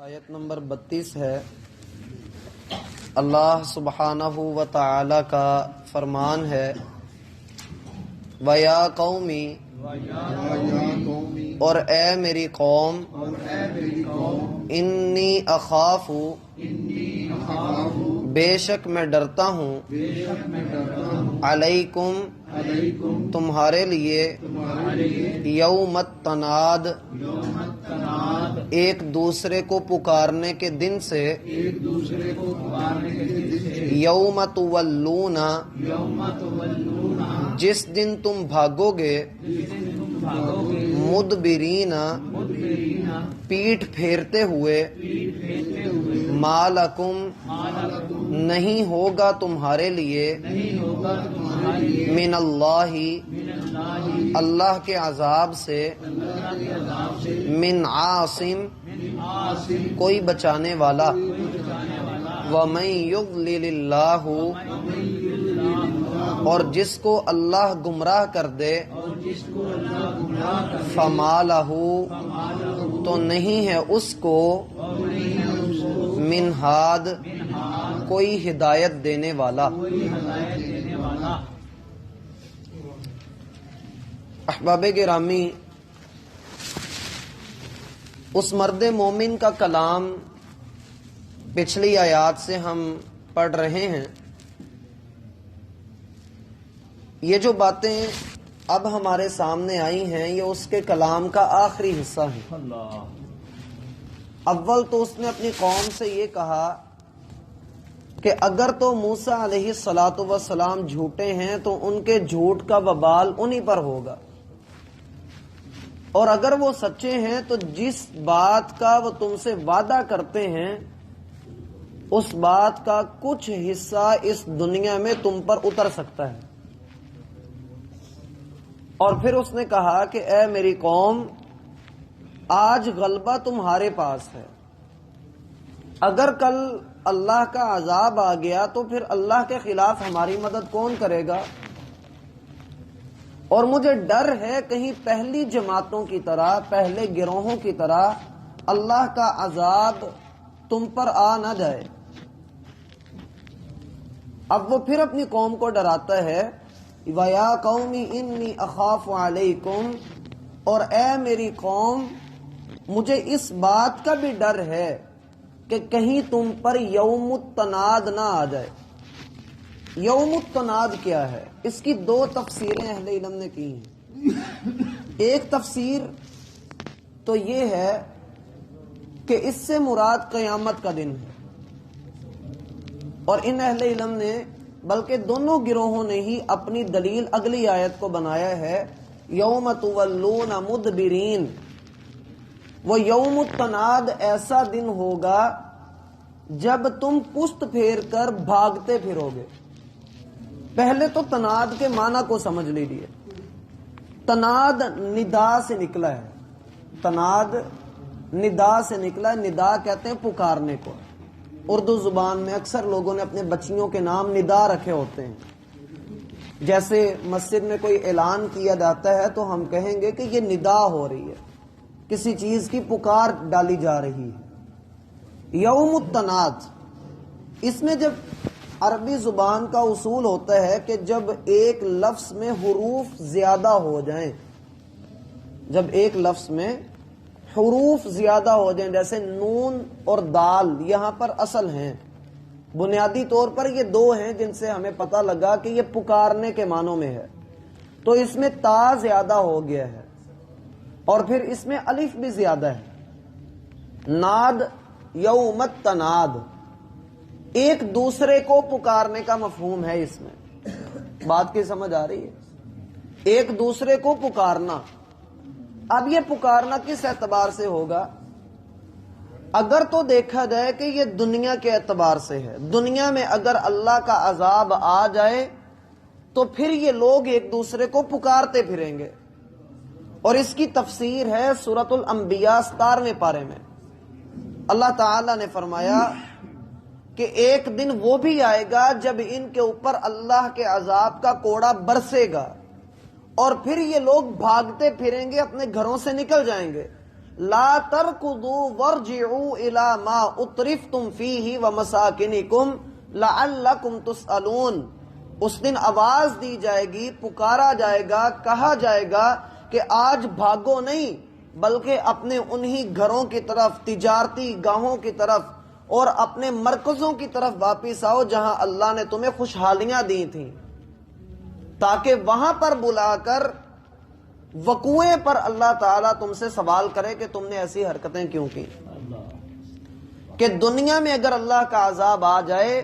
آیت نمبر 32 ہے۔ اللہ سبحانہ و تعالی کا فرمان ہے وَيَا قَوْمِ، اور اے میری قوم، انی اخاف، بے شک میں ڈرتا ہوں، علیکم، تمہارے لیے، یوم التناد، ایک دوسرے کو پکارنے کے دن سے، یوم تولون، جس دن تم بھاگو گے، مدبرین، پیٹھ پھیرتے ہوئے، ما لکم، نہیں ہوگا تمہارے لیے، من اللہ، اللہ کے عذاب سے، من عاصم، کوئی بچانے والا، وَمَن يُضْلِلِ اللَّهُ، اور جس کو اللہ گمراہ کر دے، فَمَا لَهُ، تو نہیں ہے اس کو، من ہاد، کوئی ہدایت دینے والا۔ احباب گرامی، اس مرد مومن کا کلام پچھلی آیات سے ہم پڑھ رہے ہیں۔ یہ جو باتیں اب ہمارے سامنے آئی ہیں یہ اس کے کلام کا آخری حصہ ہے۔ اول تو اس نے اپنی قوم سے یہ کہا کہ اگر تو موسیٰ علیہ السلام جھوٹے ہیں تو ان کے جھوٹ کا وبال انہی پر ہوگا، اور اگر وہ سچے ہیں تو جس بات کا وہ تم سے وعدہ کرتے ہیں اس بات کا کچھ حصہ اس دنیا میں تم پر اتر سکتا ہے۔ اور پھر اس نے کہا کہ اے میری قوم، آج غلبہ تمہارے پاس ہے، اگر کل اللہ کا عذاب آ گیا تو پھر اللہ کے خلاف ہماری مدد کون کرے گا؟ اور مجھے ڈر ہے کہیں پہلی جماعتوں کی طرح، پہلے گروہوں کی طرح اللہ کا عذاب تم پر آ نہ جائے۔ اب وہ پھر اپنی قوم کو ڈراتا ہے، وَيَا قَوْمِ إِنِّي أَخَافُ عَلَيْكُمْ، اور اے میری قوم، مجھے اس بات کا بھی ڈر ہے کہ کہیں تم پر یوم التناد نہ آ جائے۔ یوم التناد کیا ہے؟ اس کی دو تفسیریں اہل علم نے کی ہیں۔ ایک تفسیر تو یہ ہے کہ اس سے مراد قیامت کا دن ہے، اور ان اہل علم نے بلکہ دونوں گروہوں نے ہی اپنی دلیل اگلی آیت کو بنایا ہے، یوم تولون مدبرین۔ وہ یوم التناد ایسا دن ہوگا جب تم پشت پھیر کر بھاگتے پھرو گے۔ پہلے تو تناد کے معنی کو سمجھ لیجیے۔ تناد ندا سے نکلا ہے، تناد ندا سے نکلا ہے۔ ندا کہتے ہیں پکارنے کو۔ اردو زبان میں اکثر لوگوں نے اپنے بچیوں کے نام ندا رکھے ہوتے ہیں۔ جیسے مسجد میں کوئی اعلان کیا جاتا ہے تو ہم کہیں گے کہ یہ ندا ہو رہی ہے، کسی چیز کی پکار ڈالی جا رہی ہے۔ یوم التناد، اس میں جب عربی زبان کا اصول ہوتا ہے کہ جب ایک لفظ میں حروف زیادہ ہو جائیں، جب ایک لفظ میں حروف زیادہ ہو جائیں، جیسے نون اور دال یہاں پر اصل ہیں، بنیادی طور پر یہ دو ہیں جن سے ہمیں پتہ لگا کہ یہ پکارنے کے معنوں میں ہے، تو اس میں تا زیادہ ہو گیا ہے، اور پھر اس میں الف بھی زیادہ ہے۔ ناد، یوم التناد، ایک دوسرے کو پکارنے کا مفہوم ہے اس میں۔ بات کی سمجھ آ رہی ہے؟ ایک دوسرے کو پکارنا۔ اب یہ پکارنا کس اعتبار سے ہوگا؟ اگر تو دیکھا جائے کہ یہ دنیا کے اعتبار سے ہے، دنیا میں اگر اللہ کا عذاب آ جائے تو پھر یہ لوگ ایک دوسرے کو پکارتے پھریں گے، اور اس کی تفسیر ہے سورۃ الانبیاء 17ویں پارے میں۔ اللہ تعالی نے فرمایا کہ ایک دن وہ بھی آئے گا جب ان کے اوپر اللہ کے عذاب کا کوڑا برسے گا، اور پھر یہ لوگ بھاگتے پھریں گے، اپنے گھروں سے نکل جائیں گے، لا ترکضوا وارجعوا الی ما اترفتم فیہ ومساکنکم لعلکم تسألون۔ اس دن آواز دی جائے گی، پکارا جائے گا، کہا جائے گا کہ آج بھاگو نہیں بلکہ اپنے انہی گھروں کی طرف، تجارتی گاہوں کی طرف اور اپنے مرکزوں کی طرف واپس آؤ جہاں اللہ نے تمہیں خوشحالیاں دی تھیں، تاکہ وہاں پر بلا کر وقوعے پر اللہ تعالیٰ تم سے سوال کرے کہ تم نے ایسی حرکتیں کیوں کی۔ کہ دنیا میں اگر اللہ کا عذاب آ جائے،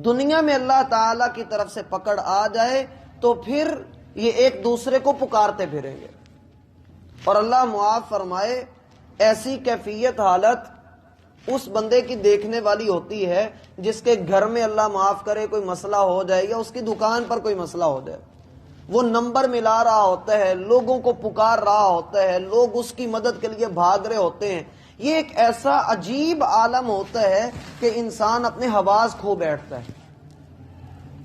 دنیا میں اللہ تعالیٰ کی طرف سے پکڑ آ جائے، تو پھر یہ ایک دوسرے کو پکارتے پھریں گے۔ اور اللہ معاف فرمائے، ایسی کیفیت حالت اس بندے کی دیکھنے والی ہوتی ہے جس کے گھر میں اللہ معاف کرے کوئی مسئلہ ہو جائے یا اس کی دکان پر کوئی مسئلہ ہو جائے، وہ نمبر ملا رہا ہوتا ہے، لوگوں کو پکار رہا ہوتا ہے، لوگ اس کی مدد کے لیے بھاگ رہے ہوتے ہیں۔ یہ ایک ایسا عجیب عالم ہوتا ہے کہ انسان اپنے حواس کھو بیٹھتا ہے،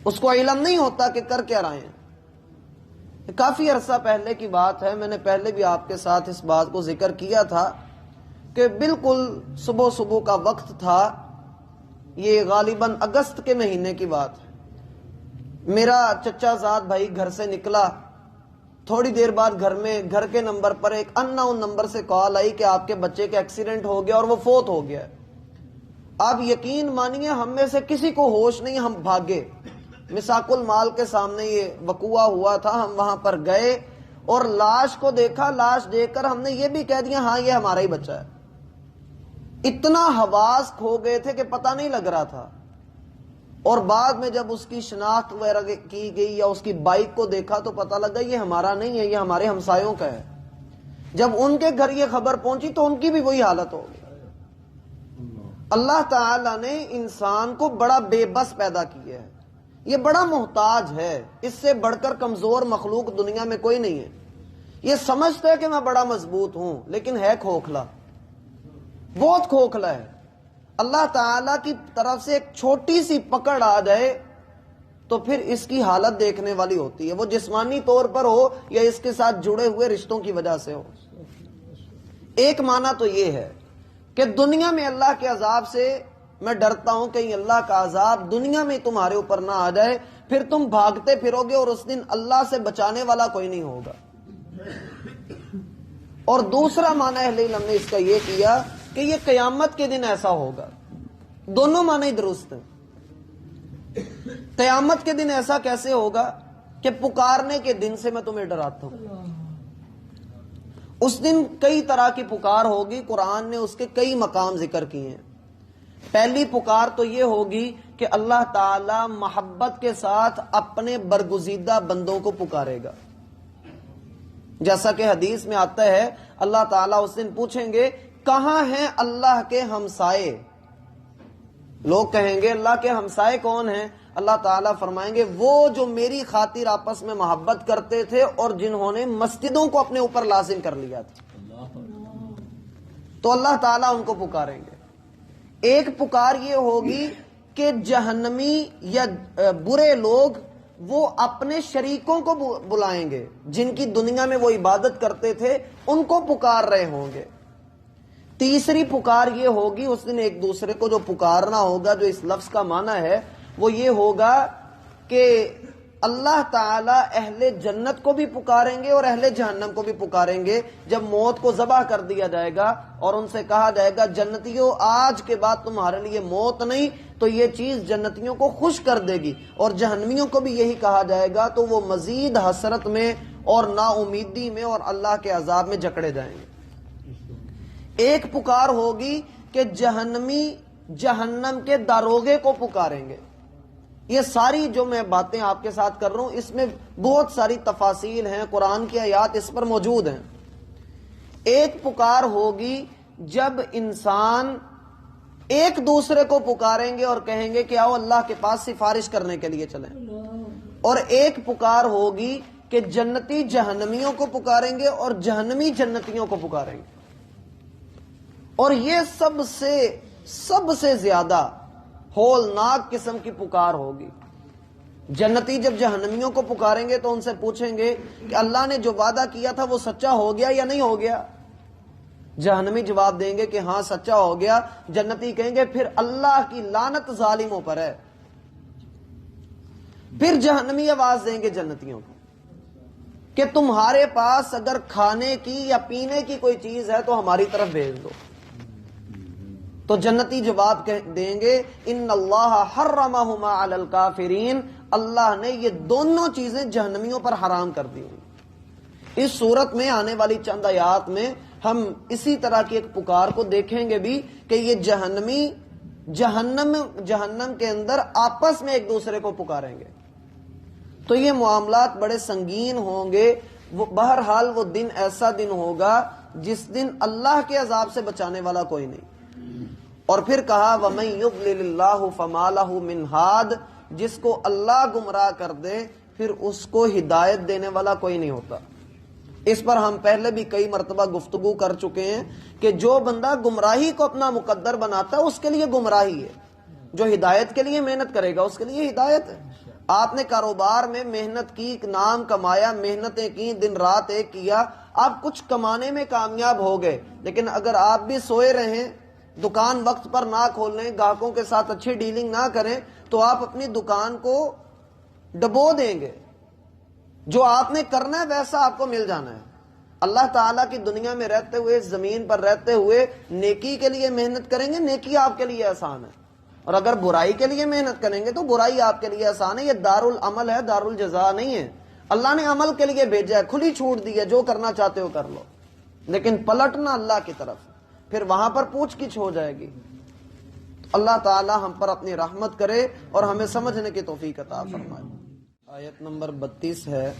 اس کو علم نہیں ہوتا کہ کر کیا رہے ہیں۔ کافی عرصہ پہلے کی بات ہے، میں نے پہلے بھی آپ کے ساتھ اس بات کو ذکر کیا تھا کہ بالکل صبح صبح کا وقت تھا، یہ غالباً اگست کے مہینے کی بات ہے۔ میرا چچا زاد بھائی گھر سے نکلا، تھوڑی دیر بعد گھر کے نمبر پر ایک ان نون نمبر سے کال آئی کہ آپ کے بچے کا ایکسیڈنٹ ہو گیا اور وہ فوت ہو گیا۔ آپ یقین مانیے ہم میں سے کسی کو ہوش نہیں، ہم بھاگے۔ مساق المال کے سامنے یہ وقوع ہوا تھا، ہم وہاں پر گئے اور لاش کو دیکھا، لاش دیکھ کر ہم نے یہ بھی کہہ دیا ہاں یہ ہمارا ہی بچہ ہے۔ اتنا حواس کھو گئے تھے کہ پتہ نہیں لگ رہا تھا۔ اور بعد میں جب اس کی شناخت وغیرہ کی گئی یا اس کی بائک کو دیکھا تو پتہ لگا یہ ہمارا نہیں ہے، یہ ہمارے ہمسایوں کا ہے۔ جب ان کے گھر یہ خبر پہنچی تو ان کی بھی وہی حالت ہو گئی۔ اللہ تعالیٰ نے انسان کو بڑا بے بس پیدا کیا ہے، یہ بڑا محتاج ہے، اس سے بڑھ کر کمزور مخلوق دنیا میں کوئی نہیں ہے۔ یہ سمجھتا ہے کہ میں بڑا مضبوط ہوں لیکن ہے کھوکھلا، بہت کھوکھلا ہے۔ اللہ تعالیٰ کی طرف سے ایک چھوٹی سی پکڑ آ جائے تو پھر اس کی حالت دیکھنے والی ہوتی ہے، وہ جسمانی طور پر ہو یا اس کے ساتھ جڑے ہوئے رشتوں کی وجہ سے ہو۔ ایک معنی تو یہ ہے کہ دنیا میں اللہ کے عذاب سے میں ڈرتا ہوں کہیں اللہ کا عذاب دنیا میں تمہارے اوپر نہ آ جائے، پھر تم بھاگتے پھرو گے اور اس دن اللہ سے بچانے والا کوئی نہیں ہوگا۔ اور دوسرا معنی اہل علم نے اس کا یہ کیا کہ یہ قیامت کے دن ایسا ہوگا۔ دونوں معنی درست ہیں۔ قیامت کے دن ایسا کیسے ہوگا کہ پکارنے کے دن سے میں تمہیں ڈراتا ہوں۔ اس دن کئی طرح کی پکار ہوگی، قرآن نے اس کے کئی مقام ذکر کیے ہیں۔ پہلی پکار تو یہ ہوگی کہ اللہ تعالی محبت کے ساتھ اپنے برگزیدہ بندوں کو پکارے گا، جیسا کہ حدیث میں آتا ہے اللہ تعالیٰ اس دن پوچھیں گے کہاں ہیں اللہ کے ہمسائے؟ لوگ کہیں گے اللہ کے ہمسائے کون ہیں؟ اللہ تعالیٰ فرمائیں گے وہ جو میری خاطر آپس میں محبت کرتے تھے اور جنہوں نے مسجدوں کو اپنے اوپر لازم کر لیا تھا، تو اللہ تعالیٰ ان کو پکاریں گے۔ ایک پکار یہ ہوگی کہ جہنمی یا برے لوگ وہ اپنے شریکوں کو بلائیں گے، جن کی دنیا میں وہ عبادت کرتے تھے ان کو پکار رہے ہوں گے۔ تیسری پکار یہ ہوگی، اس دن ایک دوسرے کو جو پکارنا ہوگا، جو اس لفظ کا معنی ہے وہ یہ ہوگا کہ اللہ تعالیٰ اہل جنت کو بھی پکاریں گے اور اہل جہنم کو بھی پکاریں گے۔ جب موت کو ذبح کر دیا جائے گا اور ان سے کہا جائے گا جنتیوں آج کے بعد تمہارے لیے موت نہیں، تو یہ چیز جنتیوں کو خوش کر دے گی، اور جہنمیوں کو بھی یہی کہا جائے گا، تو وہ مزید حسرت میں اور نا امیدی میں اور اللہ کے عذاب میں جکڑے جائیں گے۔ ایک پکار ہوگی کہ جہنمی جہنم کے داروغے کو پکاریں گے۔ یہ ساری جو میں باتیں آپ کے ساتھ کر رہا ہوں اس میں بہت ساری تفاصیل ہیں، قرآن کی آیات اس پر موجود ہیں۔ ایک پکار ہوگی جب انسان ایک دوسرے کو پکاریں گے اور کہیں گے کہ آؤ اللہ کے پاس سفارش کرنے کے لیے چلیں، اور ایک پکار ہوگی کہ جنتی جہنمیوں کو پکاریں گے اور جہنمی جنتیوں کو پکاریں گے۔ اور یہ سب سے زیادہ ہولناک قسم کی پکار ہوگی۔ جنتی جب جہنمیوں کو پکاریں گے تو ان سے پوچھیں گے کہ اللہ نے جو وعدہ کیا تھا وہ سچا ہو گیا یا نہیں ہو گیا؟ جہنمی جواب دیں گے کہ ہاں سچا ہو گیا. جنتی کہیں گے پھر اللہ کی لعنت ظالموں پر ہے. پھر جہنمی آواز دیں گے جنتیوں کو کہ تمہارے پاس اگر کھانے کی یا پینے کی کوئی چیز ہے تو ہماری طرف بھیج دو. تو جنتی جواب دیں گے ان اللہ حرمہما علی الکافرین، اللہ نے یہ دونوں چیزیں جہنمیوں پر حرام کر دی ہوئی. اس صورت میں آنے والی چند آیات میں ہم اسی طرح کی ایک پکار کو دیکھیں گے بھی کہ یہ جہنمی جہنم کے اندر آپس میں ایک دوسرے کو پکاریں گے. تو یہ معاملات بڑے سنگین ہوں گے. بہرحال وہ دن ایسا دن ہوگا جس دن اللہ کے عذاب سے بچانے والا کوئی نہیں. اور پھر کہا وَمَن يُضْلِلِ اللَّهُ فَمَا لَهُ مِنْ هَادٍ، جس کو اللہ گمراہ کر دے پھر اس کو ہدایت دینے والا کوئی نہیں ہوتا. اس پر ہم پہلے بھی کئی مرتبہ گفتگو کر چکے ہیں کہ جو بندہ گمراہی کو اپنا مقدر بناتا ہے اس کے لیے گمراہی ہے، جو ہدایت کے لیے محنت کرے گا اس کے لیے ہدایت ہے. آپ نے کاروبار میں محنت کی، نام کمایا، محنتیں کی، دن رات ایک کیا، آپ کچھ کمانے میں کامیاب ہو گئے، لیکن اگر آپ بھی سوئے رہیں، دکان وقت پر نہ کھولیں، گاہکوں کے ساتھ اچھی ڈیلنگ نہ کریں، تو آپ اپنی دکان کو ڈبو دیں گے. جو آپ نے کرنا ہے ویسا آپ کو مل جانا ہے. اللہ تعالیٰ کی دنیا میں رہتے ہوئے، زمین پر رہتے ہوئے نیکی کے لیے محنت کریں گے، نیکی آپ کے لیے آسان ہے. اور اگر برائی کے لیے محنت کریں گے تو برائی آپ کے لیے آسان ہے. یہ دار العمل ہے، دار الجزا نہیں ہے. اللہ نے عمل کے لیے بھیجا ہے، کھلی چھوٹ دی ہے، جو کرنا چاہتے ہو کر لو، لیکن پلٹنا اللہ کی طرف، پھر وہاں پر پوچھ گچھ ہو جائے گی. اللہ تعالی ہم پر اپنی رحمت کرے اور ہمیں سمجھنے کی توفیق عطا فرمائے. آیت نمبر 32 ہے.